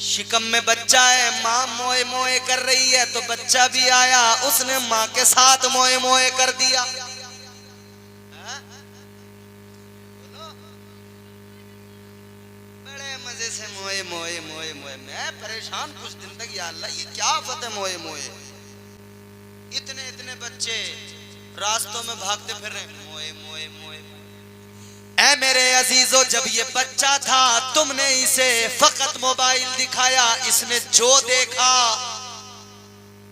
शिकम में बच्चा है, माँ मोए मोए कर रही है तो बच्चा भी आया, उसने माँ के साथ मोए मोए कर दिया। बड़े मजे से मोए मोए मोए मोए। मैं परेशान कुछ दिन तक, या अल्लाह ये क्या आफत है मोए मोए। इतने इतने बच्चे रास्तों में भागते फिर रहे, मोए मोए मोए। ऐ मेरे अजीजों, जब ये बच्चा था तुमने इसे फकत मोबाइल दिखाया, इसने जो देखा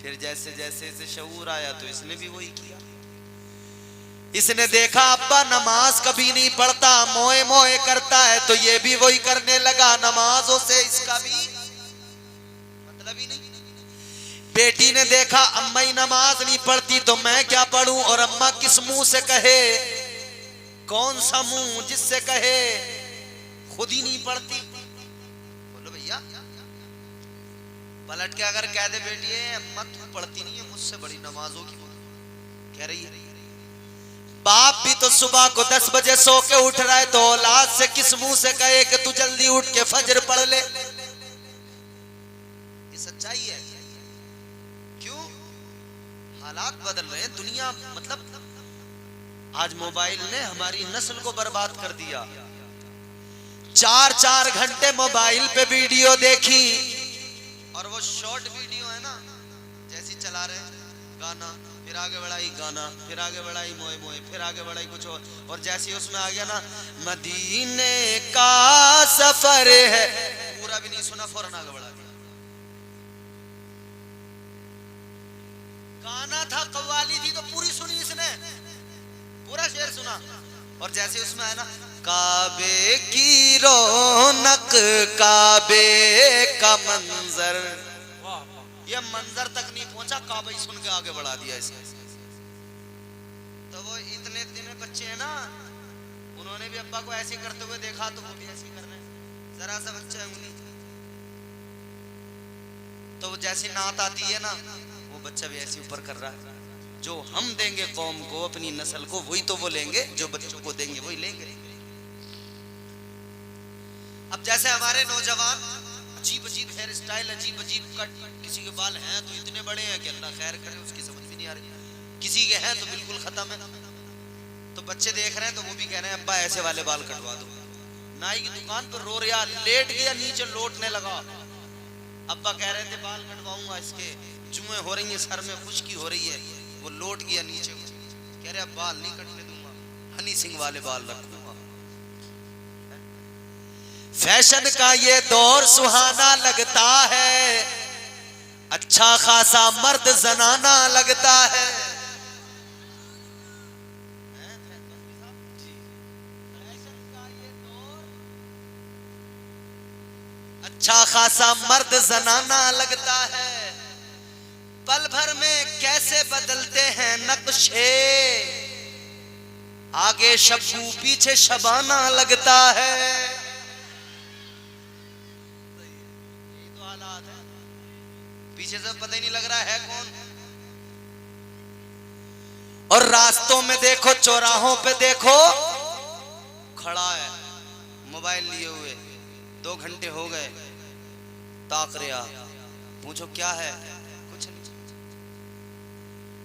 फिर जैसे जैसे इसे शऊर आया तो इसने भी वही किया। इसने देखा अब्बा नमाज कभी नहीं पढ़ता, मोए मोए करता है, तो ये भी वही करने लगा। नमाजों से इसका भी मतलब ही नहीं। बेटी ने देखा अम्मा ही नमाज नहीं पढ़ती तो मैं क्या पढ़ूं, और अम्मा किस मुंह से कहे, कौन सा मुंह जिससे कहे खुद ही नहीं पढ़ती। बोलो भैया, पलट के अगर कह दे बेटी अम्मा तू पढ़ती नहीं है, मुझसे बड़ी नमाजों की कह रही है। बाप भी तो सुबह को 10 बजे सो के उठ रहा है, तो औलाद से किस मुंह से कहे कि तू जल्दी उठ के फजर पढ़ ले। ये सच्चाई है। क्यों? हालात बदल रहे हैं, दुनिया मतलब आज मोबाइल ने हमारी नस्ल को बर्बाद कर दिया। 4-4 घंटे मोबाइल पे वीडियो देखी, और वो शॉर्ट वीडियो है ना, जैसी चला रहे गाना, फिर आगे बढ़ाई गाना, फिर आगे बढ़ाई मोए मोए, फिर आगे बढ़ाई कुछ और जैसे उसमें आ गया ना मदीने का सफर है, पूरा भी नहीं सुना फौरन आगे बढ़ा दिया। गाना था, कव्वाली थी तो पूरी सुनी इसने, पूरा शेर सुना, और जैसे उसमें है ना काबे की रौनक, काबे का मंजर, ये मंजर तक नहीं पहुंचा, काबे सुन के आगे बढ़ा दिया इसे। तो वो इतने इतने बच्चे हैं ना, उन्होंने भी अब्बा को ऐसे करते हुए देखा तो वो भी ऐसे कर रहे हैं। जरा सा बच्चा है उन्हीं, तो वो जैसी नात आती है ना, वो बच्चा भी ऐसे ऊपर कर रहा है। जो हम देंगे कौम को, अपनी नस्ल को, वही तो वो लेंगे, जो बच्चों को देंगे वही लेंगे। अब जैसे हमारे नौजवान अजीब अजीब हेयर स्टाइल, अजीब अजीब कट, किसी के बाल हैं तो इतने बड़े हैं कि अल्लाह खैर करे, उसकी समझ भी नहीं आ रही, किसी के हैं तो बिल्कुल खत्म है। तो बच्चे देख रहे हैं तो वो भी कह रहे हैं अब्बा ऐसे वाले बाल कटवा दो। नाई की दुकान पर रो रहा, लेट गया नीचे लोटने लगा, अब्बा कह रहे थे बाल कटवाऊंगा, इसके जुएं हो रही है, सर में खुश्की हो रही है, वो लोट गया नीचे, कह रहे अब बाल नहीं कटने दूंगा, हनी सिंह वाले बाल रखूंगा। फैशन का ये दौर सुहाना लगता है, अच्छा खासा मर्द जनाना लगता है। अच्छा खासा मर्द जनाना लगता है, पल भर में कैसे बदलते हैं नक्शे, आगे शब्बू पीछे शबाना लगता है। यही तो हालात है, पीछे से पता ही नहीं लग रहा है कौन। और रास्तों में देखो, चौराहों पे देखो, खड़ा है मोबाइल लिए हुए, 2 घंटे हो गए, ताक रहा, पूछो क्या है, कुछ नहीं।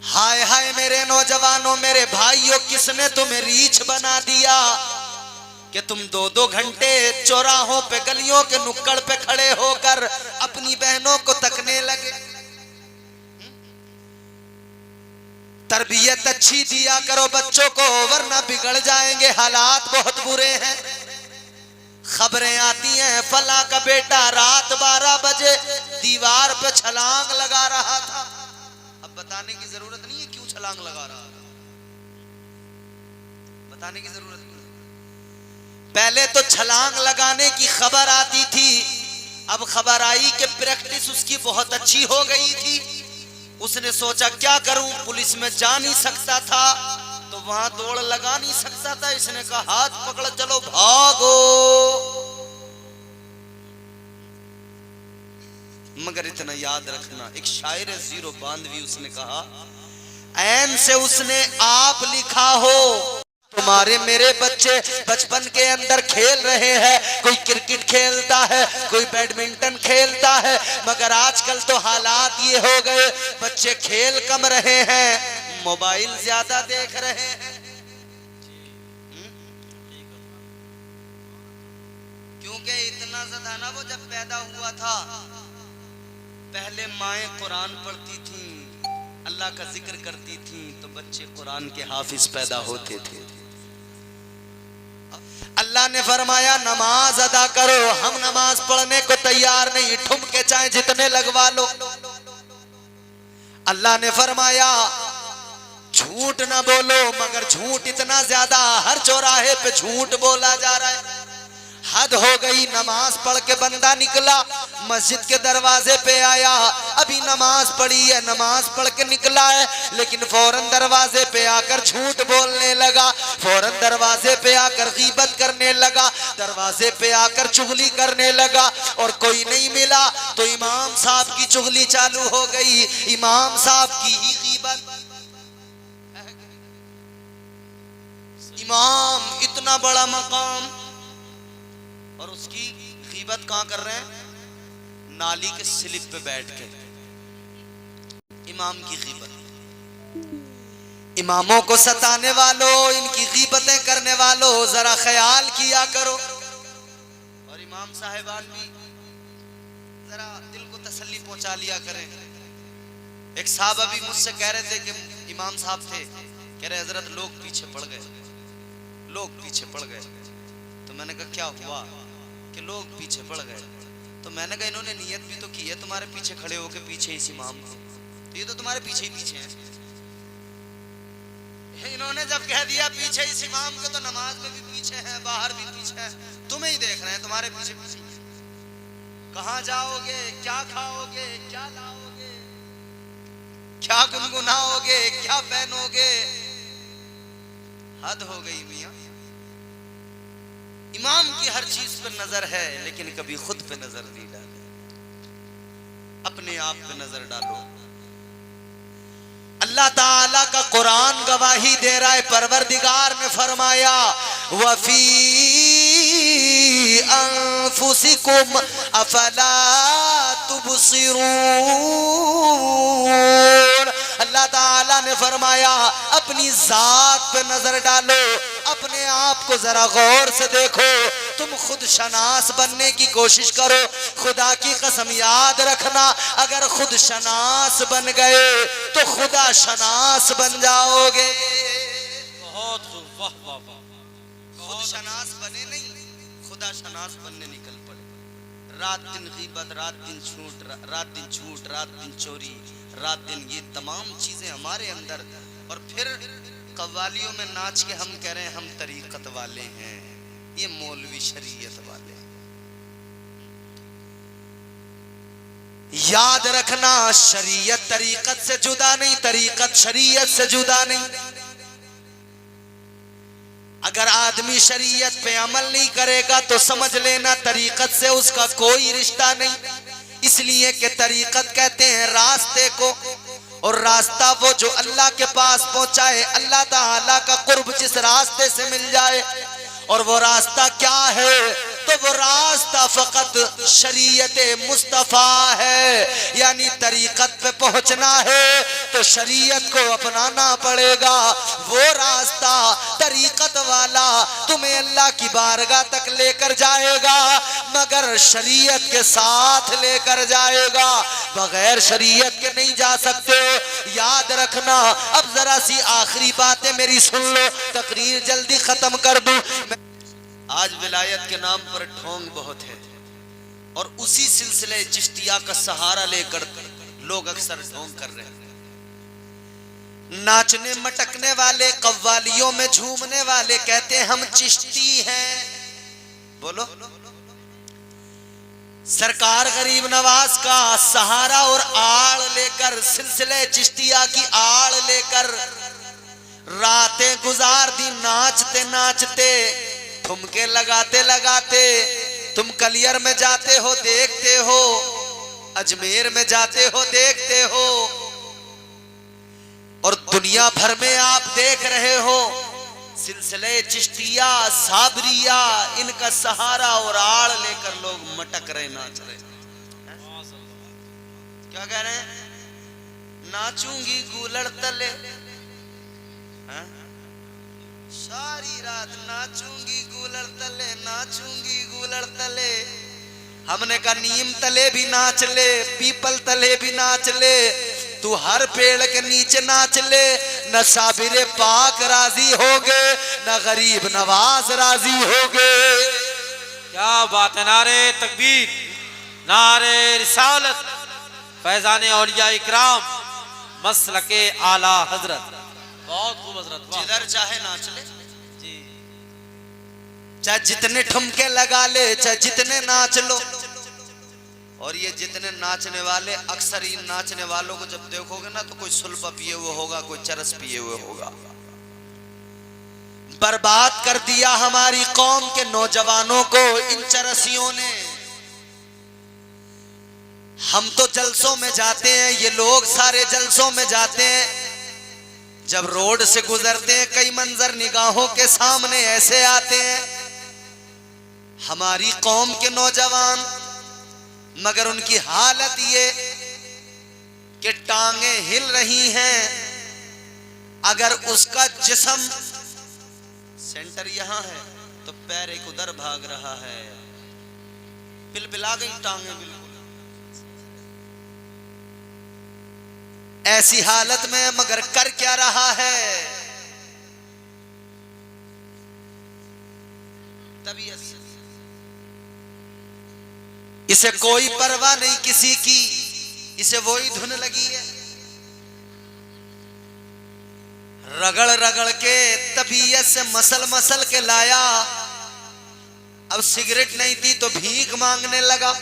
हाय हाय मेरे नौजवानों, मेरे भाइयों, किसने तुम्हें रीछ बना दिया कि तुम 2-2 घंटे चौराहों पे, गलियों के नुक्कड़ पे खड़े होकर अपनी बहनों को तकने लगे। तरबियत अच्छी दिया करो बच्चों को, वरना बिगड़ जाएंगे, हालात बहुत बुरे हैं। खबरें आती हैं फला का बेटा रात 12 बजे दीवार पे छलांग लगा रहा था। अब बताने की जरूरत नहीं है क्यों छलांग लगा रहा था, बताने की जरूरत नहीं। पहले तो छलांग लगाने की खबर आती थी, अब खबर आई कि प्रैक्टिस उसकी बहुत अच्छी हो गई थी। उसने सोचा क्या करूं, पुलिस में जा नहीं सकता था तो वहां दौड़ लगा नहीं सकता था, इसने कहा हाथ पकड़ चलो भागो। मगर इतना याद रखना, एक शायर है जीरो बांधवी, उसने कहा ऐन से उसने आप लिखा हो तो तुम्हारे मेरे बच्चे बचपन के अंदर खेल रहे हैं, कोई क्रिकेट खेलता है, कोई बैडमिंटन खेलता है, मगर आजकल तो हालात ये हो गए बच्चे खेल कम रहे हैं, मोबाइल ज्यादा देख रहे हैं। क्योंकि इतना ज्यादा ना, वो जब पैदा हुआ था पहले माएँ कुरान पढ़ती थी, अल्लाह का जिक्र करती थी, तो बच्चे कुरान के हाफिज पैदा होते थे। अल्लाह ने फरमाया नमाज अदा करो, हम नमाज पढ़ने को तैयार नहीं, ठुमके चाहे जितने लगवा लो। अल्लाह ने फरमाया झूठ ना बोलो, मगर झूठ इतना ज्यादा, हर चौराहे पे झूठ बोला जा रहा है, हद हो गई। नमाज पढ़ के बंदा निकला, मस्जिद के दरवाजे पे आया, अभी नमाज पढ़ी है, नमाज पढ़ के निकला है, लेकिन फौरन दरवाजे पे आकर झूठ बोलने लगा, फौरन दरवाजे पे आकर गीबत करने लगा, दरवाजे पे आकर चुगली करने लगा, और कोई नहीं मिला तो इमाम साहब की चुगली चालू हो गई, इमाम साहब की ही गीबत। इमाम इतना बड़ा मकाम और उसकी गीबत कहां कर रहे हैं? नाली के स्लिप पे बैठ के इमाम की गीबत। इमामों को सताने वालों, इनकी गीबतें करने वालों, जरा ख्याल किया करो। और इमाम साहिबान भी जरा दिल को तसल्ली पहुंचा लिया करें। एक साहब अभी मुझसे कह रहे थे कि इमाम साहब थे, कह रहे हजरत लोग पीछे पड़ गए, लोग पीछे पड़ गए। तो मैंने कहा क्या हुआ कि लोग पीछे पड़ गए? तो मैंने कहा इन्होंने नियत भी तो की है तुम्हारे पीछे खड़े होके पीछे इस इमाम को, तो ये तो तुम्हारे पीछे ही पीछे हैं। इन्होंने जब कह दिया पीछे इस इमाम को, तो नमाज में भी पीछे है, बाहर भी पीछे है, तुम्हें ही देख रहे हैं, तुम्हारे पीछे पीछे। कहां जाओगे, क्या खाओगे, क्या लाओगे, क्या गुनगुनाओगे, क्या पहनोगे? हद हो गई मियां। इमाम की हर चीज पर नजर है, लेकिन कभी खुद पे नजर नहीं डाले, अपने आप पे नजर डालो। अल्लाह ताला का कुरान गवाही दे रहा है, परवरदिगार ने फरमाया वफी अनफुसिकुम अफला तुबसिरून। अल्लाह ताला ने फरमाया अपनी जात पे नजर डालो, अपने आप को जरा गौर से देखो, तुम खुद शनास बनने की कोशिश करो। खुदा की कसम याद रखना, अगर खुद शनास बन गए तो खुदा शनास बन जाओगे। बहुत खूब, वाह वाह वाह। खुद शनास बने नहीं, खुदा शनास बनने निकल पड़े। रात दिन गीबत, रात दिन झूठ, रात दिन झूठ, रात दिन चोरी, रात दिन ये तमाम चीजें हमारे अंदर। और फिर कव्वालियों में नाच के हम कह रहे हैं हम तरीकत वाले हैं, ये मौलवी शरीयत वाले हैं। याद रखना शरीयत तरीकत से जुदा नहीं, तरीकत शरीयत से जुदा नहीं। अगर आदमी शरीयत पे अमल नहीं करेगा तो समझ लेना तरीकत से उसका कोई रिश्ता नहीं। इसलिए कि तरीकत कहते हैं रास्ते को, और रास्ता वो जो अल्लाह के पास पहुंचाए, अल्लाह ताला का कुर्ब जिस रास्ते से मिल जाए। और वो रास्ता क्या है? तो वो रास्ता फकत शरीयत मुस्तफा है, यानी तरीकत पे पहुंचना है तो शरीयत को अपनाना पड़ेगा। वो रास्ता तरीकत वाला तुम्हें अल्लाह की बारगाह तक लेकर जाएगा, मगर शरीयत के साथ लेकर जाएगा, बगैर शरीयत के नहीं जा सकते। याद रखना। अब जरा सी आखिरी बातें मेरी सुन लो, तकरीर जल्दी खत्म कर दूं। आज विलायत के नाम पर ढोंग बहुत है, और उसी सिलसिले चिश्तिया का सहारा लेकर लोग अक्सर ढोंग कर रहे हैं। नाचने मटकने वाले, कव्वालियों में झूमने वाले कहते हैं हम चिश्ती हैं। बोलो, सरकार गरीब नवाज का सहारा और आड़ लेकर, सिलसिले चिश्तिया की आड़ लेकर रातें गुजार दी नाचते नाचते, ठुमके लगाते लगाते। तुम कलियर में जाते हो देखते हो, अजमेर में जाते हो देखते हो, और दुनिया भर में आप देख रहे हो सिलसिले चिश्तिया साबरिया इनका सहारा और आड़ लेकर लोग मटक रहे नाच रहे। क्या कह रहे हैं? नाचूंगी गूलड़ तले, सारी रात नाचूंगी गूलड़ तले, नाचूंगी गूलड़ तले। हमने कहा नीम तले भी नाच ले, पीपल तले भी नाच ले, तू हर पेड़ के नीचे नाच ले। न साबिरे पाक राजी होगे, न गरीब नवाज राजी होगे। क्या बात है। नारे तकबीर, नारे रिसालत, फैजाने औलिया इकराम, मसलके आला हजरत। बहुत खूब हजरत, जिधर चाहे नाच ले जी। चाहे जितने ठुमके लगा ले, चाहे जितने नाच लो। और ये जितने नाचने वाले, अक्सर इन नाचने वालों को जब देखोगे ना तो कोई सुल्फा पिए हुए होगा, कोई चरस पिए हुए होगा। बर्बाद कर दिया हमारी कौम के नौजवानों को इन चरसियों ने। हम तो जलसों में जाते हैं, ये लोग सारे जलसों में जाते हैं। जब रोड से गुजरते हैं कई मंजर निगाहों के सामने ऐसे आते हैं, हमारी कौम के नौजवान, मगर उनकी हालत ये कि टांगे हिल रही हैं। अगर उसका जिस्म सेंटर यहां है तो पैर एक उधर भाग रहा है। बिलबिला गई टांगे बिल्कुल। ऐसी हालत में मगर कर क्या रहा है? तबीयत से इसे कोई परवाह नहीं किसी की, इसे वही धुन लगी है। रगड़ रगड़ के तबीयत से मसल मसल के लाया। अब सिगरेट नहीं थी तो भीख मांगने लगा।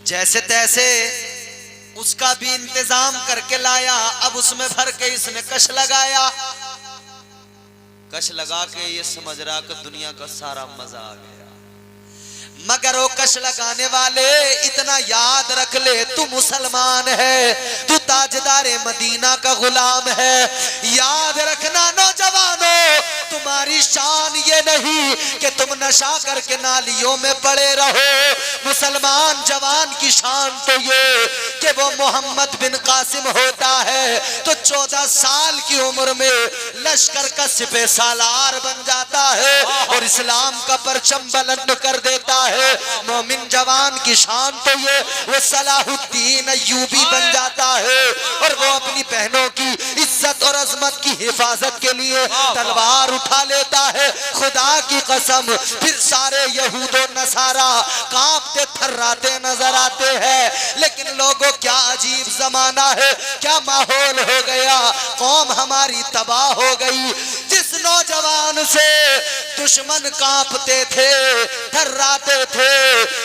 जैसे तैसे उसका भी इंतजाम करके लाया। अब उसमें भर के इसने कश लगाया। कश लगा के ये समझ रहा कि दुनिया का सारा मजा आ गया। मगर वो कश लगाने वाले इतना याद रख ले, तू मुसलमान है, तू ताजदारे मदीना का गुलाम है। याद रखना नौजवानों, तुम्हारी शान ये नहीं कि तुम नशा करके नालियों में पड़े रहो। मुसलमान जवान की शान तो ये कि वो मोहम्मद बिन कासिम होता है तो 14 साल की उम्र में लश्कर का सिपह सालार बन जाता है और इस्लाम का परचम बुलंद कर देता है। मोमिन जवान की शान तो ये वो सलाहुद्दीन अय्यूबी बन जाता है और वो अपनी बहनों की इज्जत और अजमत की हिफाजत के लिए तलवार उठा लेता है। खुदा की कसम, फिर सारे यहूदो नसारा कांपते थर्राते नजर आते हैं। लेकिन लोगों, क्या अजीब जमाना है, क्या माहौल हो गया। कौम हमारी तबाह हो गई। जिस नौजवान से दुश्मन कांपते थे, थर्राते थे,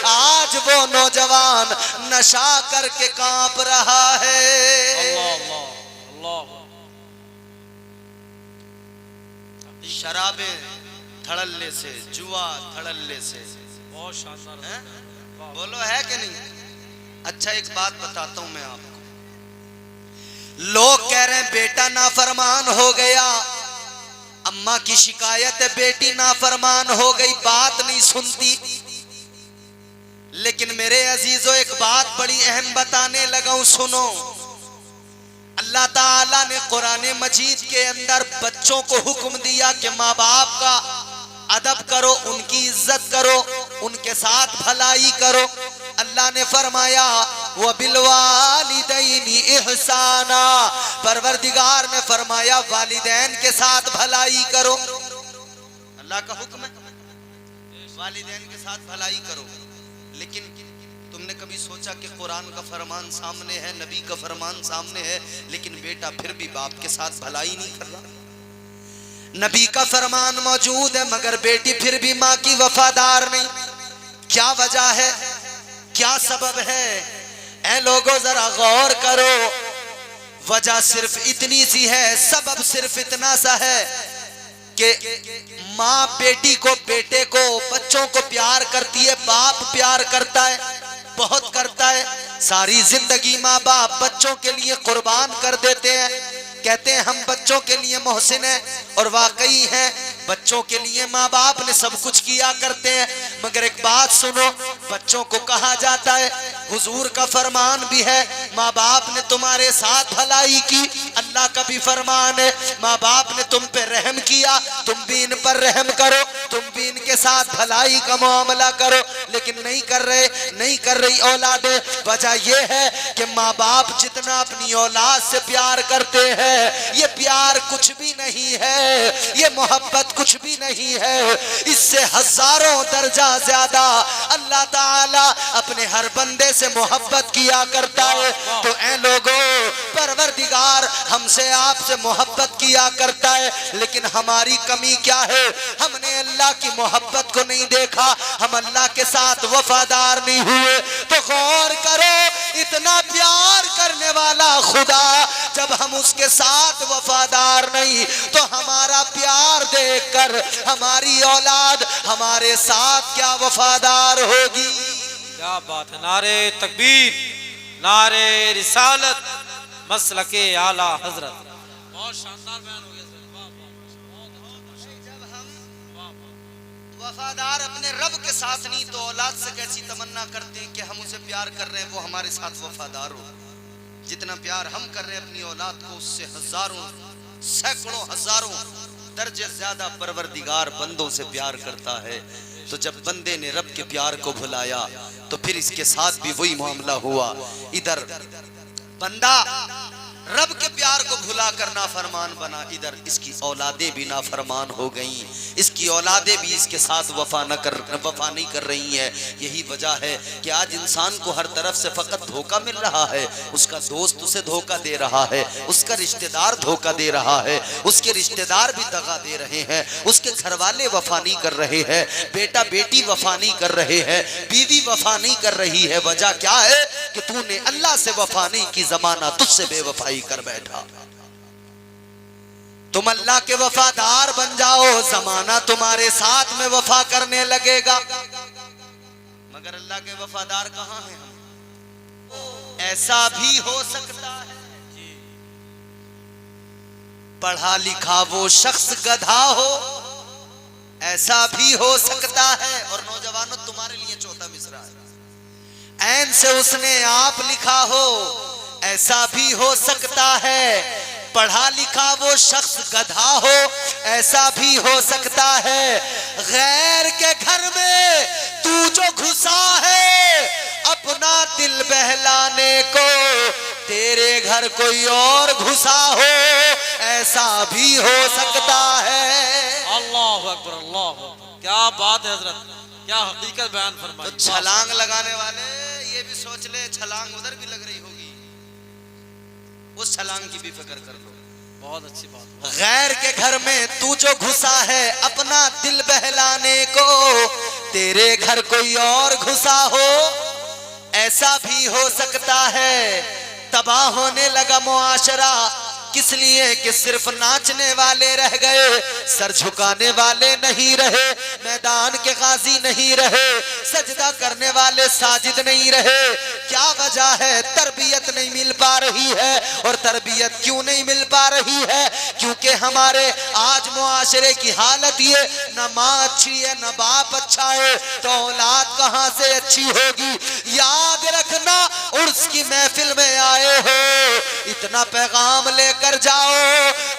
आज वो नौजवान नशा करके कांप रहा है। अल्लाह अल्लाह। शराबे धड़ल्ले से, जुआ धड़ल्ले से। बहुत शानदार है? बोलो है कि नहीं? अच्छा एक बात बताता हूं मैं आपको। लोग कह रहे हैं बेटा नाफरमान हो गया, अम्मा की शिकायत है बेटी नाफरमान हो गई, बात नहीं सुनती। लेकिन मेरे अजीजों, एक बात बड़ी अहम बताने लगा हूं, सुनो। अल्लाह ताला ने कुरान मजीद के अंदर बच्चों को हुक्म दिया कि माँ बाप का अदब करो, उनकी इज्जत करो, उनके साथ भलाई करो। अल्लाह ने फरमाया वबिलवालिदैनि इहसाना, परवरदिगार ने फरमाया वालिदैन के साथ भलाई करो। अल्लाह का हुक्म है, वालिदैन के साथ भलाई करो। लेकिन तुमने कभी सोचा कि कुरान का फरमान सामने है, नबी का फरमान सामने है, लेकिन बेटा फिर भी बाप के साथ भलाई नहीं कर रहा। नबी का फरमान मौजूद है मगर बेटी फिर भी माँ की वफादार नहीं। क्या वजह है, क्या सबब है? ऐ लोगों जरा गौर करो। वजह सिर्फ इतनी सी है, सबब सिर्फ इतना सा है कि माँ बेटी को, बेटे को, बच्चों को प्यार करती है, बाप प्यार करता है, बहुत करता है। सारी जिंदगी माँ बाप बच्चों के लिए कुर्बान कर देते हैं। कहते हैं हम बच्चों के लिए मोहसिन हैं, और वाकई हैं, बच्चों के लिए माँ बाप ने सब कुछ किया करते हैं। मगर एक बात सुनो, बच्चों को कहा जाता है, हुजूर का फरमान भी है, माँ बाप ने तुम्हारे साथ भलाई की, अल्लाह का भी फरमान है, माँ बाप ने तुम पे रहम किया, तुम भी इन पर रहम करो, तुम भी इनके साथ भलाई का मामला करो। लेकिन नहीं कर रही औलादे। वजह यह है कि माँ बाप जितना अपनी औलाद से प्यार करते हैं, ये प्यार कुछ भी नहीं है, ये मोहब्बत कुछ भी नहीं है, इससे हजारों दर्जा ज्यादा अल्लाह ताला अपने हर बंदे से मोहब्बत किया करता है। तो ऐ लोगों, परवरदिगार हमसे आपसे मोहब्बत किया करता है, लेकिन हमारी कमी क्या है? हमने अल्लाह की मोहब्बत को नहीं देखा, हम अल्लाह के साथ वफादार नहीं हुए। तो गौर करो, इतना प्यार करने वाला खुदा जब हम उसके साथ वफादार नहीं, तो हमारा प्यार देखकर हमारी औलाद हमारे साथ क्या वफादार होगी? क्या बात है। नारे तकबीर, नारे रिसालत, मसलके आला हजरत। बहुत शानदार बयान हो गया सर। वाह वाह। जब हम वफादार अपने रब के साथ नहीं, तो औलाद से कैसी तमन्ना करते हैं कि हम उसे प्यार कर रहे हैं, वो हमारे साथ वफादार हो। जितना प्यार हम कर रहे हैं अपनी औलाद को, उससे हजारों, सैकड़ों, हजारों दर्जे ज्यादा परवरदिगार बंदों से प्यार करता है। तो जब बंदे ने रब के प्यार को भुलाया, तो फिर इसके साथ भी वही मामला हुआ। इधर बंदा रब के प्यार को भुला कर नाफरमान बना, इधर इसकी औलादे भी नाफरमान हो गईं, इसकी औलादे भी इसके साथ वफा नहीं कर रही हैं। यही वजह है कि आज इंसान को हर तरफ से फकत धोखा मिल रहा है। उसका दोस्त उसे धोखा दे रहा है, उसका रिश्तेदार धोखा दे रहा है, उसके रिश्तेदार भी दगा दे रहे हैं, उसके घर वाले वफा नहीं कर रहे हैं, बेटा बेटी वफा नहीं कर रहे हैं, बीवी वफा नहीं कर रही है। वजह क्या है? कि तूने अल्लाह से वफा नहीं की, जमाना तुझसे बेवफाई कर बैठा। तुम अल्लाह के वफादार बन जाओ, जमाना तुम्हारे साथ में वफा करने लगेगा। मगर अल्लाह के वफादार कहां हैं हम? ऐसा भी हो सकता है पढ़ा लिखा वो शख्स गधा हो, ऐसा भी हो सकता है। और नौजवानों, तुम्हारे लिए चौथा मिसरा है, ऐन से उसने आप लिखा हो, ऐसा भी हो सकता है। पढ़ा लिखा वो शख्स गधा हो, ऐसा भी हो सकता है। गैर के घर में तू जो घुसा है अपना दिल बहलाने को, तेरे घर कोई और घुसा हो, ऐसा भी हो सकता है। अल्लाह अकबर, अल्लाह अकबर। क्या बात है हजरत, क्या हकीकत बयान फरमाई। तो छलांग लगाने वाले ये भी सोच ले, छलांग उधर भी लग रही होगी, उस छलांग की भी फिक्र कर लो। बहुत अच्छी बात। गैर के घर में तू जो घुसा है अपना दिल बहलाने को, तेरे घर कोई और घुसा हो, ऐसा भी हो सकता है। तबाह होने लगा मुआशरा, किस लिए? कि सिर्फ नाचने वाले रह गए, सर झुकाने वाले नहीं रहे, मैदान के गाजी नहीं रहे, सजदा करने वाले साजिद नहीं रहे। क्या वजह है? तरबियत नहीं मिल पा रही है। और तरबियत क्यों नहीं मिल पा रही है? क्योंकि हमारे आज मुआशरे की हालत ये, न माँ अच्छी है न बाप अच्छा है, तो औलाद कहाँ से अच्छी होगी? याद रखना, उर्स की महफिल में आए हो, इतना पैगाम लेकर कर जाओ,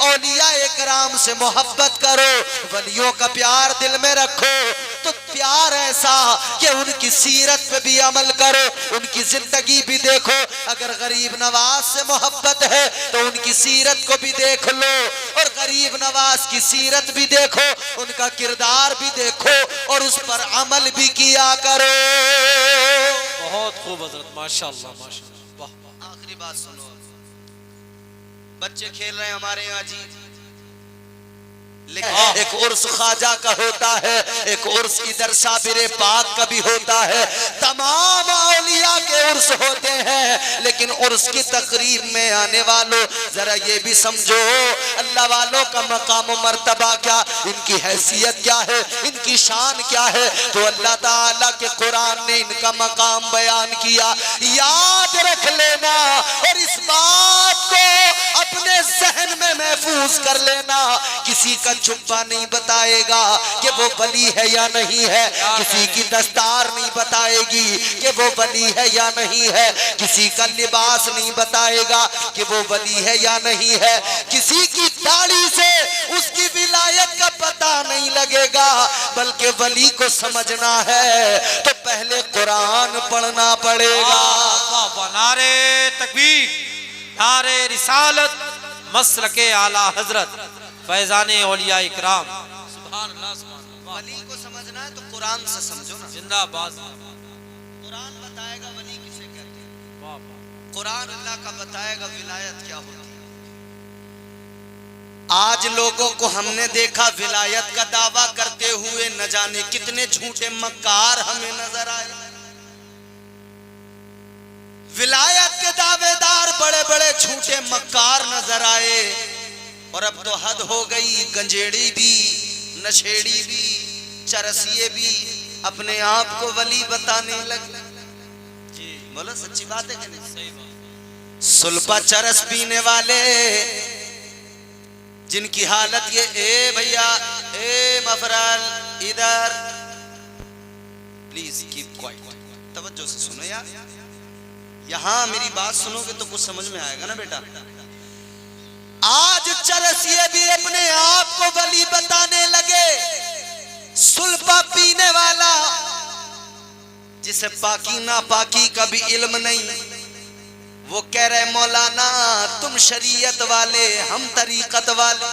औलिया इकराम से मोहब्बत करो, वलियों का प्यार दिल में रखो। तो प्यार ऐसा कि उनकी सीरत पे भी अमल करो, उनकी जिंदगी भी देखो। अगर गरीब नवाज से मोहब्बत है तो उनकी सीरत को भी देख लो, और गरीब नवाज की सीरत भी देखो, उनका किरदार भी देखो, और उस पर अमल भी किया करो। बहुत खूब हजरत, माशाअल्लाह माशाअल्लाह। आखिरी बात सुनो, बच्चे खेल रहे हैं हमारे यहाँ जी, लेकिन एक उर्स ख्वाजा का होता है, एक उर्स इधर साबिरे पाक का भी होता है, तमाम औलिया के उर्स होते हैं। लेकिन उर्स की तकरीब में आने वालों, जरा ये भी समझो अल्लाह वालों का मकाम और मर्तबा क्या, इनकी हैसियत क्या है, इनकी शान क्या है। तो अल्लाह ताला के कुरान ने इनका मकाम बयान किया, याद रख लेना और इस बात को अपने ज़हन जहन में महफूज कर लेना, किसी का जुब्बा नहीं बताएगा कि वो वली है या नहीं है, किसी की दस्तार नहीं बताएगी कि वो वली है या नहीं है, किसी का लिबास नहीं बताएगा कि वो वली है या नहीं है, किसी की दाढ़ी से उसकी विलायत का पता नहीं लगेगा। बल्कि वली को समझना है तो पहले कुरान पढ़ना पड़ेगा। नारे तकबीर, नारे रिसालत, मसलके आला हजरत, फैजाने औलिया इकराम। सुभान अल्लाह, सुभान अल्लाह। वली को समझना है तो कुरान से समझो ना। जिंदाबाद। कुरान बताएगा वली किसे कहते हैं, कुरान अल्लाह का बताएगा विलायत क्या होती है। आज लोगों को हमने देखा विलायत का दावा करते हुए, न जाने कितने झूठे मक्कार हमें नजर आए। विलायत के दावेदार बड़े बड़े झूठे मक्कार नजर आए। और अब तो हद हो गई, गंजेड़ी भी, नशेड़ी भी, चरसिए भी अपने आप को वली बताने लगे। बोलो सच्ची बात है कि नहीं? सही बात। सुल्फा चरस पीने वाले जिनकी हालत ये, ए भैया, ए मफरल इधर, प्लीज कीप क्वाइट, तवज्जो से सुनो यार, यहां मेरी बात सुनोगे तो कुछ समझ में आएगा ना बेटा। आज चरसिए भी अपने आप को वली बताने लगे। सुल्फा पीने वाला जिसे पाकी ना पाकी का भी इल्म नहीं, वो कह रहे मौलाना तुम शरीयत वाले, हम तरीकत वाले।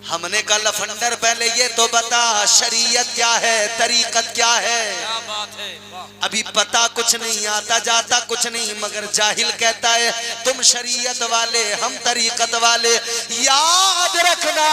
हमने कहा लफंडर पहले ये तो बता शरीयत क्या है, तरीकत क्या है। क्या बात है, अभी पता कुछ नहीं, आता जाता कुछ नहीं, मगर जाहिल कहता है तुम शरीयत वाले, हम तरीकत वाले। याद रखना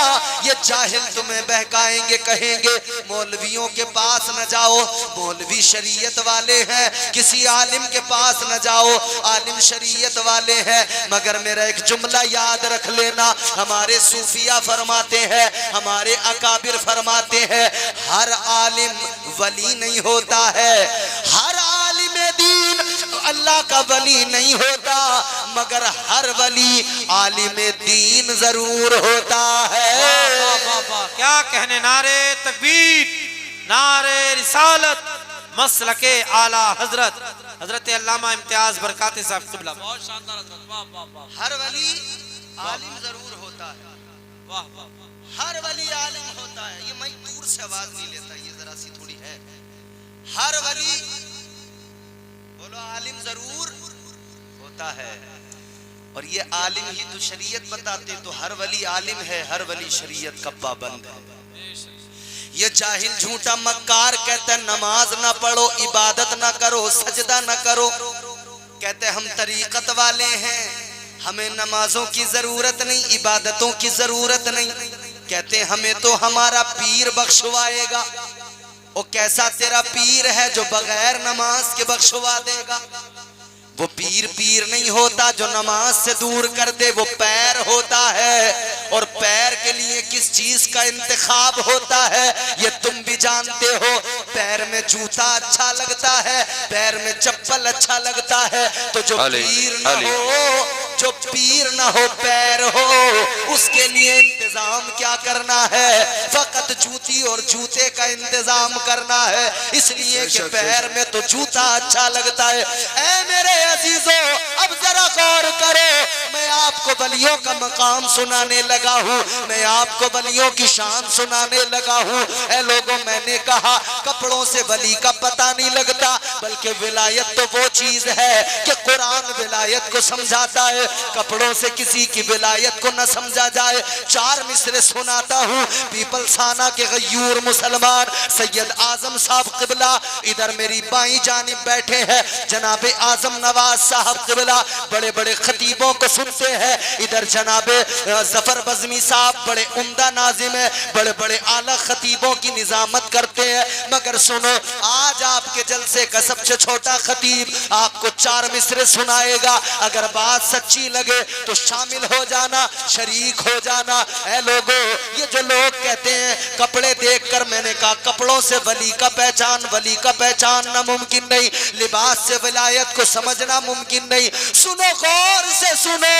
ये जाहिल तुम्हें बहकाएंगे, कहेंगे मौलवियों के पास न जाओ, मौलवी शरीयत वाले हैं, किसी आलिम के पास न जाओ, आलिम शरीयत वाले हैं। मगर मेरा एक जुमला याद रख लेना, हमारे सूफिया फरमाते हैं, हमारे अकाबिर फरमाते हैं, हर आलिम वली नहीं होता है, हर आलिम दीन अल्लाह का वली नहीं होता, मगर हर वली आलिम दीन जरूर होता है। क्या कहने, नारे तकबीर, नारे रिसालत, मसलके आला हजरत, हजरत अल्लामा इम्तियाज बरकाती साहब क़िबला। बहुत शानदार हजरत, वाह वाह वाह। हर वली आलिम जरूर होता है, वाह वाह। हर वली आलिम होता है। ये मैं दूर से आवाज नहीं लेता, ये जरा सी थोड़ी है। हर वली बोलो आलिम जरूर होता है। और ये आलिम ही तो शरीयत बताते, तो हर वली आलिम है, हर वली शरीयत का पाबंद है। ये जाहिल झूठा मक्कार कहते नमाज ना पढ़ो, इबादत ना करो, सजदा ना करो, कहते हम तरीकत वाले हैं, हमें नमाजों की जरूरत नहीं, इबादतों की जरूरत नहीं, कहते हमें तो हमारा पीर बख्शवाएगा। वो कैसा तेरा पीर है जो बगैर नमाज के बख्शवा देगा? वो पीर पीर नहीं होता जो नमाज से दूर कर दे, वो पैर होता है। और पैर के लिए किस चीज का इंतखाब होता है ये तुम भी जानते हो। पैर में जूता अच्छा लगता है, पैर में चप्पल अच्छा लगता है, तो जो पीर न हो, जो पीर न हो पैर हो, उसके लिए इंतजाम क्या करना है? फकत जूती और जूते का इंतजाम करना है, इसलिए कि पैर में तो जूता अच्छा लगता है। ऐ मेरे अजीजों, अब जरा गौर करो, मैं आपको वलियों का मकाम सुनाने लगा हूँ, मैं आपको वलियों की शान सुनाने लगा हूँ। ऐ लोगों, मैंने कहा कपड़ों से वली का पता नहीं लगता, बल्कि विलायत तो वो चीज है कि कुरान विलायत को समझाता है, कपड़ों से किसी की विलायत को न समझा जाए। चार मिसरे सुनाता हूँ। पीपलसाना के गयूर मुसलमान सैयद आजम साहब क़िबला इधर मेरी बाईं जानिब बैठे हैं, जनाबे आजम नवाज साहब क़िबला बड़े बड़े खतीबों को सुनते हैं, इधर जनाबे जफर बज़मी साहब बड़े उम्दा नाजिम है, बड़े बड़े आला खतीबों की निजामत करते हैं। मगर सुनो, आज आपके जलसे का सबसे छोटा खतीब आपको चार मिसरे सुनाएगा। अगर बात सच्ची अच्छी लगे तो शामिल हो जाना, शरीक हो जाना। ऐ लोगों, ये जो लोग कहते हैं कपड़े देखकर, मैंने कहा कपड़ों से वली का पहचानना मुमकिन नहीं, लिबास से विलायत को समझना मुमकिन नहीं। सुनो, गौर से सुनो,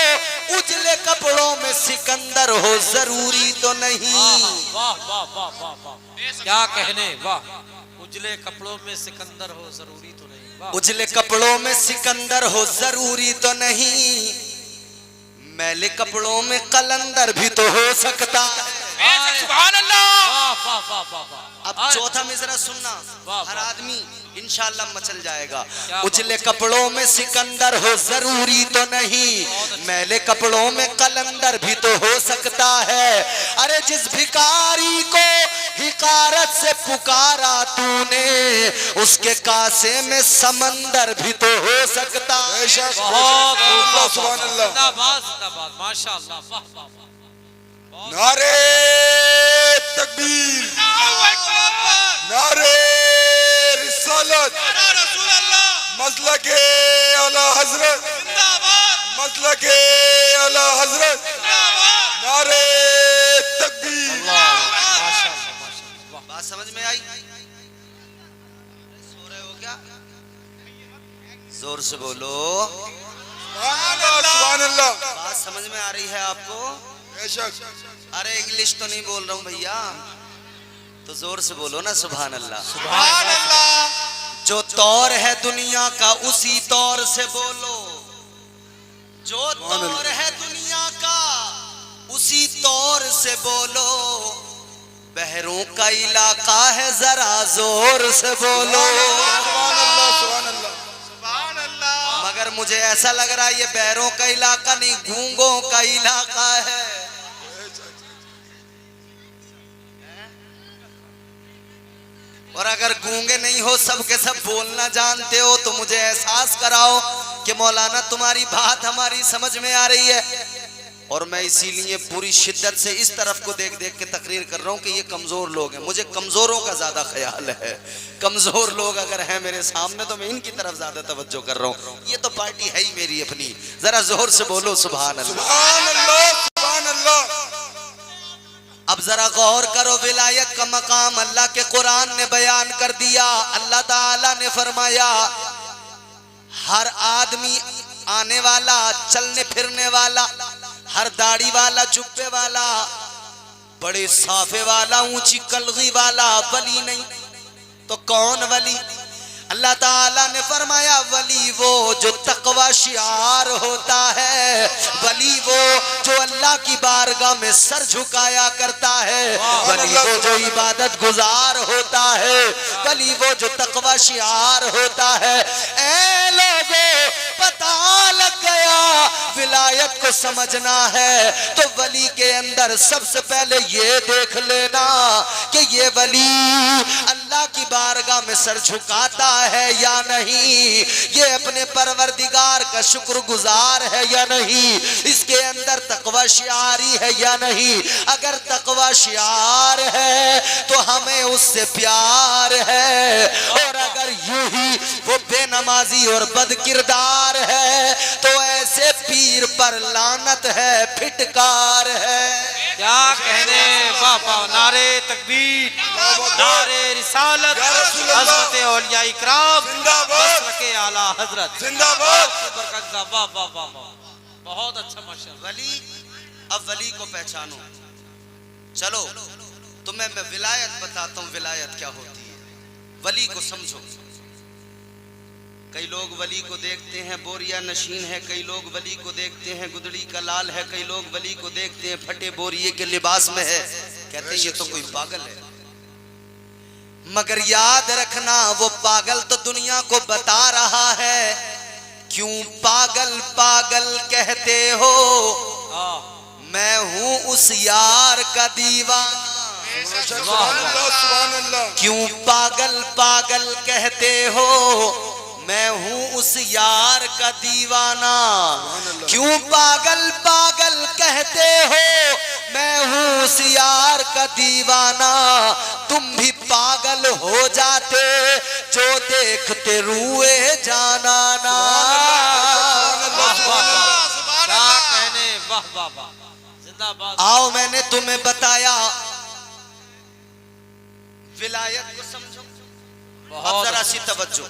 उजले कपड़ों में सिकंदर हो जरूरी तो नहीं। वाह वाह वाह वाह वाह, क्या कहने, वाह। उजले कपड़ों में सिकंदर हो जरूरी तो नहीं, वाह। उजले कपड़ों में सिकंदर हो जरूरी तो नहीं, मैले कपड़ों में कलंदर भी तो हो सकता है। सुभान अल्लाह, वाह वाह वाह वाह वाह। अब चौथा मिसरा सुनना, वाह, हर वाह। आदमी इंशाअल्लाह मचल जाएगा। क्या उजले कपड़ों में सिकंदर हो जरूरी तो नहीं, मैले कपड़ों में कलंदर भी तो हो सकता है। अरे जिस भिखारी को हिकारत से पुकारा तूने, उसके कासे में समंदर भी तो हो सकता है। बहुत खूब, सुभान अल्लाह। जिंदाबाद जिंदाबाद, माशाअल्लाह, वाह वाह वाह। नारे तकबीर, नारे रिसालत, मसलके आला हजरत, मसलके आला हजरत, नारे तकबीर। बात समझ में आई? सो रहे हो क्या? जोर से बोलो। सुभान अल्लाह। बात समझ में आ रही है आपको? बेशक। अरे इंग्लिश तो नहीं बोल रहा हूं भैया, तो जोर से बोलो ना सुभान अल्लाह। सुभान अल्लाह। जो तौर है दुनिया का उसी तौर से बोलो, जो तौर है दुनिया का उसी तौर से बोलो। बहरों का इलाका है जरा जोर से बोलो। सुभान अल्लाह, सुभान अल्लाह, सुभान अल्लाह। मगर मुझे ऐसा लग रहा है ये बहरों का इलाका नहीं, गूंगों का इलाका है। और अगर गूंगे नहीं हो, सब के सब बोलना जानते हो, तो मुझे एहसास कराओ कि मौलाना तुम्हारी बात हमारी समझ में आ रही है। और मैं इसीलिए पूरी शिद्दत से इस तरफ को देख देख के तकरीर कर रहा हूँ कि ये कमजोर लोग हैं, मुझे कमजोरों का ज्यादा ख्याल है। कमजोर लोग अगर हैं मेरे सामने तो मैं इनकी तरफ ज्यादा तवज्जो कर रहा हूँ। ये तो पार्टी है ही मेरी अपनी। जरा जोर से बोलो सुभान अल्लाह। सुभान अल्लाह, सुभान अल्लाह। अब जरा गौर करो, विलायत का मकाम अल्लाह के कुरान ने बयान कर दिया। अल्लाह ताला ने फरमाया हर आदमी आने वाला, चलने फिरने वाला, हर दाढ़ी वाला, जुब्बे वाला, बड़े साफे वाला, ऊंची कलगी वाला वली नहीं तो कौन वली? अल्लाह ताला ने फरमाया वली वो जो तकवा शिआर होता है, वली वो जो अल्लाह की बारगाह में सर झुकाया करता है, वली वो जो इबादत गुजार होता है, वली वो जो तकवा शिआर होता है। ऐ लोगों, पता लग गया विलायत को समझना है तो वली के अंदर सबसे पहले ये देख लेना कि ये वली अल्लाह की बारगाह में सर झुकाता है या नहीं, ये अपने परवरदिगार का शुक्रगुजार है या नहीं, इसके अंदर तकवा शिआरी है या नहीं। अगर तकवा शिआर है तो हमें उससे प्यार है, और अगर यूं ही वो बेनमाजी और बदकिरदार है तो ऐसे पीर पर लानत है, फिटकार है। क्या कहने, वाह वाह, नारे तकबीर, नारे रिसालत, हज़रत औलिया इकराम, मसलके आला हजरत, जिंदाबाद। वाह वाह वाह वाह, बहुत अच्छा माशाअल्लाह। वली, अब वली को पहचानो। चलो तुम्हें मैं विलायत बताता हूँ, विलायत क्या होती है। वली को समझो। कई लोग वली को देखते हैं बोरिया नशीन है, कई लोग वली को देखते हैं गुदड़ी का लाल है, कई लोग वली को देखते हैं फटे बोरिये के लिबास में है, कहते हैं ये तो कोई पागल है। मगर याद रखना वो पागल तो दुनिया को बता रहा है। क्यों पागल पागल कहते हो, मैं हूं उस यार का दीवाना। सुभान अल्लाह, सुभान अल्लाह। क्यों पागल पागल कहते हो, मैं हूं उस यार का दीवाना। क्यों पागल पागल कहते हो, मैं हूं उस यार का दीवाना। तुम भी पागल हो जाते जो देखते रुए जाना ना। वाह वाह वाह, जिंदाबाद। आओ मैंने तुम्हें बताया, विलायत को समझो। अब बहुत जरा सी तवज्जो।